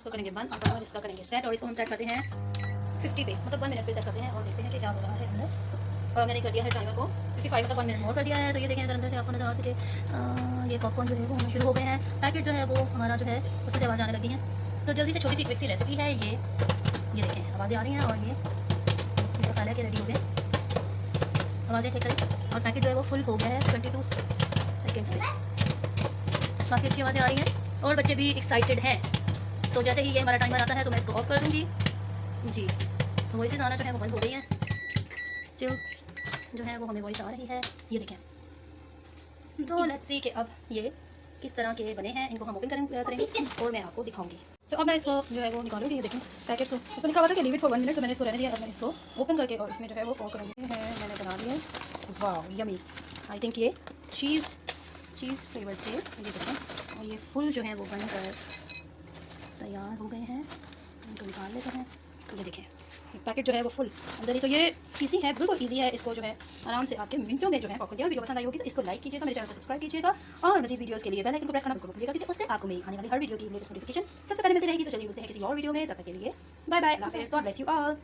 इसको करेंगे बंद और इसका करेंगे सेट, और इसको हम सेट करते हैं 50 पे, मतलब 1 मिनट पे सेट करते हैं और देखते हैं कि क्या हो रहा है अंदर। और मैंने कर दिया है टाइमर को 55, मतलब 1 मिनट मोर कर दिया है। तो ये देखें अगर अंदर से आपको नजर आ सके ये पॉपकॉर्न जो है वो होना शुरू हो गए हैं। पैकेट जो है वो हमारा जो है उसमें से आवाज़ आने लगी है। तो जल्दी से छोटी सी क्विक सी रेसिपी है ये देखें आवाज़ें आ रही हैं और ये मेरा ख्याल है कि रेडी हो गए। आवाज़ें चेक करें और पैकेट जो है वो फुल हो गया है 22 सेकेंड्स में। काफ़ी अच्छी आवाज़ें आ रही हैं और बच्चे भी एक्साइटेड हैं। तो जैसे ही ये हमारा टाइमर आता है तो मैं इसको ऑफ कर दूँगी जी। तो वॉइस आना जो है वो बंद हो गई है, स्टिल जो है वो हमें वॉइस आ रही है, ये देखें। तो लेट्स सी कि अब ये किस तरह के बने हैं। इनको हम ओपन करेंगे और मैं आपको दिखाऊंगी। तो अब मैं इसको जो है वो निकालूंगी। ये देखें पैकेट को, उसमें लिखा हुआ था कि लीव इट फॉर 1 मिनट, तो मैंने इसको रहने दिया। अब मैं इसको ओपन करके और इसमें जो है वो पॉप करूँगी है। मैंने बना लिया, वाह यमी। आई थिंक ये चीज़ फ्लेवर थे, ये देखें। और ये फुल जो है वो बनकर तैयार हो गए हैं। इनको निकाल लेते हैं। ये देखें पैकेट जो है वो फुल अंदर ही। तो ये इजी है, बिल्कुल इजी है। इसको जो है आराम से आपके मिनटों में जो है पॉपकॉर्न। वीडियो पसंद आई होगी तो इसको लाइक कीजिएगा, मेरे चैनल को सब्सक्राइब कीजिएगा और मज़ीद वीडियोस के लिए बेल आइकन को प्रेस करना बिल्कुल भूलिएगा, क्योंकि उससे आपको मेरी आने वाली हर वीडियो की लेटेस्ट नोटिफिकेशन सबसे पहले मिलती रहेगी। तो चलिए मिलते हैं किसी और वीडियो में, तब तक के लिए बाय बाय, अल्लाह हाफ़िज़, गॉड ब्लेस यू ऑल।